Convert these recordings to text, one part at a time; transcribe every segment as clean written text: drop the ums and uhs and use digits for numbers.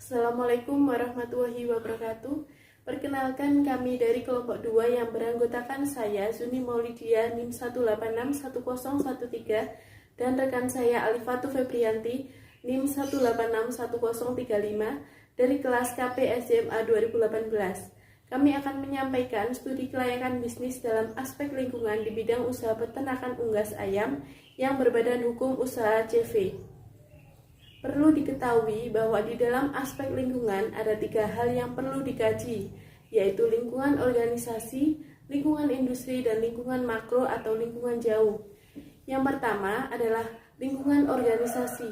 Assalamualaikum warahmatullahi wabarakatuh. Perkenalkan, kami dari kelompok 2 yang beranggotakan saya Zuni Maulidia NIM 1861013 dan rekan saya Alifatu Febrianti NIM 1861035 dari kelas KP SMA 2018. Kami akan menyampaikan studi kelayakan bisnis dalam aspek lingkungan di bidang usaha peternakan unggas ayam yang berbadan hukum usaha CV. Perlu diketahui bahwa di dalam aspek lingkungan ada 3 hal yang perlu dikaji, yaitu lingkungan organisasi, lingkungan industri, dan lingkungan makro atau lingkungan jauh. Yang pertama adalah lingkungan organisasi.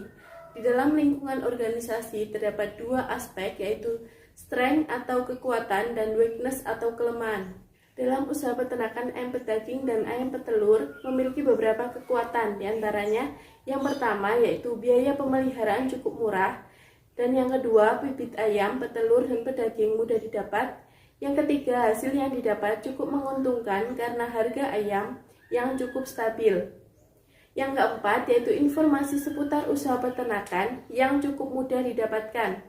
Di dalam lingkungan organisasi terdapat 2 aspek, yaitu strength atau kekuatan dan weakness atau kelemahan. Dalam usaha peternakan ayam pedaging dan ayam petelur memiliki beberapa kekuatan, diantaranya yang pertama yaitu biaya pemeliharaan cukup murah, dan yang kedua bibit ayam, petelur, dan pedaging mudah didapat. Yang ketiga, hasil yang didapat cukup menguntungkan karena harga ayam yang cukup stabil. Yang keempat yaitu informasi seputar usaha peternakan yang cukup mudah didapatkan.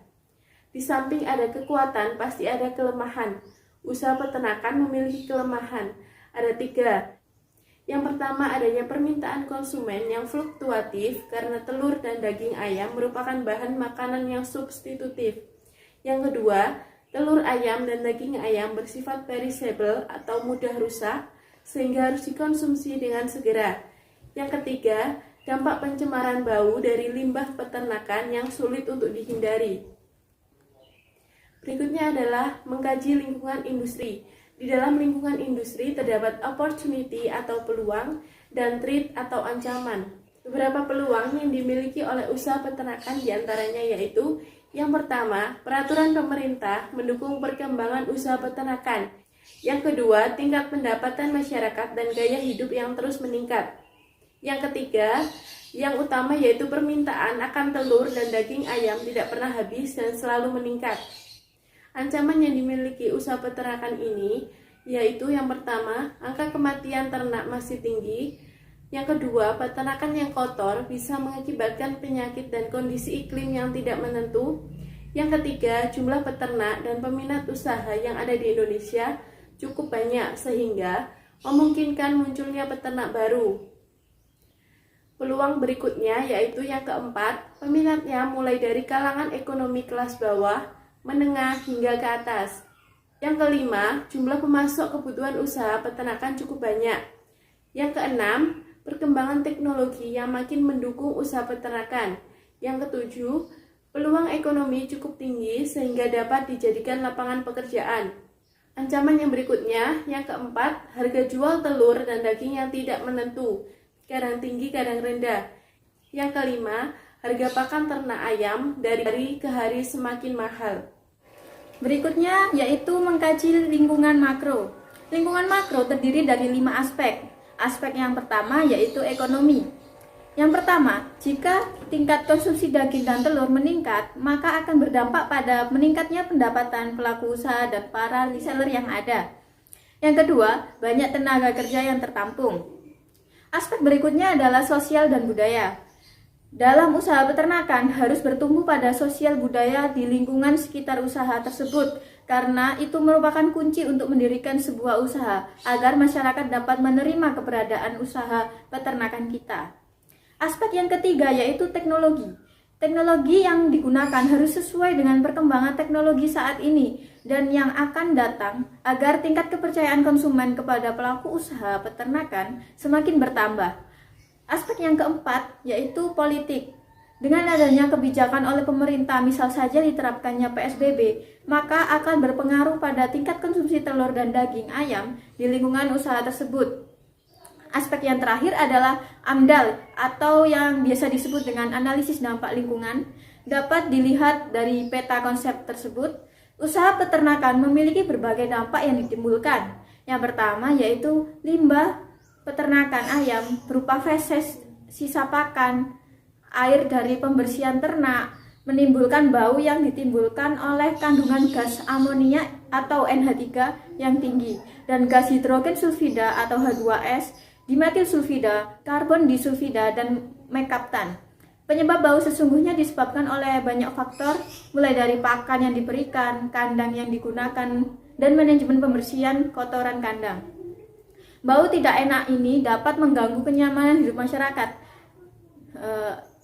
Di samping ada kekuatan, pasti ada kelemahan. Usaha peternakan memiliki kelemahan. Ada 3. Yang pertama, adanya permintaan konsumen yang fluktuatif karena telur dan daging ayam merupakan bahan makanan yang substitutif. Yang kedua, telur ayam dan daging ayam bersifat perishable atau mudah rusak sehingga harus dikonsumsi dengan segera. Yang ketiga, dampak pencemaran bau dari limbah peternakan yang sulit untuk dihindari. Berikutnya adalah mengkaji lingkungan industri. Di dalam lingkungan industri terdapat opportunity atau peluang dan threat atau ancaman. Beberapa peluang yang dimiliki oleh usaha peternakan diantaranya yaitu yang pertama, peraturan pemerintah mendukung perkembangan usaha peternakan. Yang kedua, tingkat pendapatan masyarakat dan gaya hidup yang terus meningkat. Yang ketiga, yang utama yaitu permintaan akan telur dan daging ayam tidak pernah habis dan selalu meningkat. Ancaman yang dimiliki usaha peternakan ini yaitu yang pertama, angka kematian ternak masih tinggi. Yang kedua, peternakan yang kotor bisa mengakibatkan penyakit dan kondisi iklim yang tidak menentu. Yang ketiga, jumlah peternak dan peminat usaha yang ada di Indonesia cukup banyak sehingga memungkinkan munculnya peternak baru. Peluang berikutnya yaitu yang keempat, peminatnya mulai dari kalangan ekonomi kelas bawah, menengah hingga ke atas. Yang kelima, jumlah pemasok kebutuhan usaha peternakan cukup banyak. Yang keenam, perkembangan teknologi yang makin mendukung usaha peternakan. Yang ketujuh, peluang ekonomi cukup tinggi sehingga dapat dijadikan lapangan pekerjaan. Ancaman yang berikutnya, yang keempat, harga jual telur dan daging yang tidak menentu, kadang tinggi kadang rendah. Yang kelima, harga pakan ternak ayam dari hari ke hari semakin mahal. Berikutnya yaitu mengkaji lingkungan makro. Lingkungan makro terdiri dari 5 aspek. Aspek yang pertama yaitu ekonomi. Yang pertama, jika tingkat konsumsi daging dan telur meningkat, maka akan berdampak pada meningkatnya pendapatan pelaku usaha dan para reseller yang ada. Yang kedua, banyak tenaga kerja yang tertampung. Aspek berikutnya adalah sosial dan budaya. Dalam usaha peternakan harus bertumbuh pada sosial budaya di lingkungan sekitar usaha tersebut karena itu merupakan kunci untuk mendirikan sebuah usaha agar masyarakat dapat menerima keberadaan usaha peternakan kita. Aspek yang ketiga yaitu teknologi. Teknologi yang digunakan harus sesuai dengan perkembangan teknologi saat ini dan yang akan datang agar tingkat kepercayaan konsumen kepada pelaku usaha peternakan semakin bertambah. Aspek yang keempat yaitu politik. Dengan adanya kebijakan oleh pemerintah, misal saja diterapkannya PSBB, maka akan berpengaruh pada tingkat konsumsi telur dan daging ayam di lingkungan usaha tersebut. Aspek yang terakhir adalah AMDAL atau yang biasa disebut dengan analisis dampak lingkungan. Dapat dilihat dari peta konsep tersebut, usaha peternakan memiliki berbagai dampak yang ditimbulkan. Yang pertama yaitu limbah peternakan ayam berupa feses, sisa pakan, air dari pembersihan ternak, menimbulkan bau yang ditimbulkan oleh kandungan gas amonia atau NH3 yang tinggi, dan gas hidrogen sulfida atau H2S, dimetil sulfida, karbon disulfida, dan mekaptan. Penyebab bau sesungguhnya disebabkan oleh banyak faktor, mulai dari pakan yang diberikan, kandang yang digunakan, dan manajemen pembersihan kotoran kandang. Bau tidak enak ini dapat mengganggu kenyamanan hidup masyarakat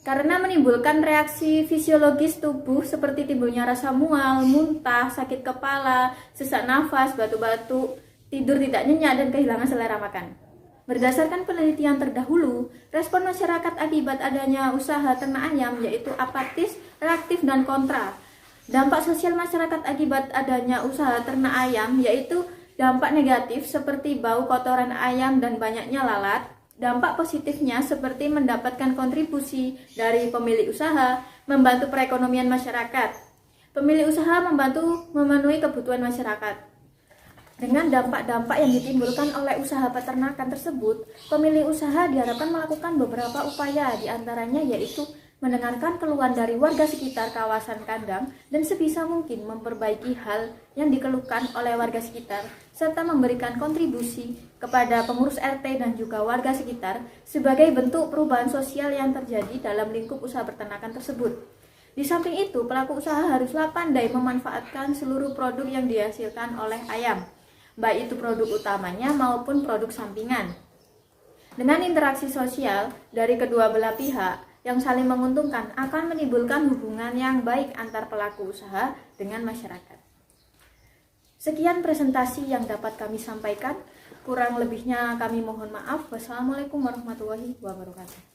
karena menimbulkan reaksi fisiologis tubuh seperti timbulnya rasa mual, muntah, sakit kepala, sesak nafas, batuk-batuk, tidur tidak nyenyak, dan kehilangan selera makan. Berdasarkan penelitian terdahulu, respon masyarakat akibat adanya usaha ternak ayam yaitu apatis, reaktif, dan kontra. Dampak sosial masyarakat akibat adanya usaha ternak ayam yaitu dampak negatif seperti bau kotoran ayam dan banyaknya lalat. Dampak positifnya seperti mendapatkan kontribusi dari pemilik usaha, membantu perekonomian masyarakat. Pemilik usaha membantu memenuhi kebutuhan masyarakat. Dengan dampak-dampak yang ditimbulkan oleh usaha peternakan tersebut, pemilik usaha diharapkan melakukan beberapa upaya, diantaranya yaitu mendengarkan keluhan dari warga sekitar kawasan kandang dan sebisa mungkin memperbaiki hal yang dikeluhkan oleh warga sekitar, serta memberikan kontribusi kepada pengurus RT dan juga warga sekitar sebagai bentuk perubahan sosial yang terjadi dalam lingkup usaha peternakan tersebut. Di samping itu, pelaku usaha haruslah pandai memanfaatkan seluruh produk yang dihasilkan oleh ayam, baik itu produk utamanya maupun produk sampingan. Dengan interaksi sosial dari kedua belah pihak yang saling menguntungkan akan menimbulkan hubungan yang baik antar pelaku usaha dengan masyarakat. Sekian presentasi yang dapat kami sampaikan. Kurang lebihnya kami mohon maaf. Wassalamualaikum warahmatullahi wabarakatuh.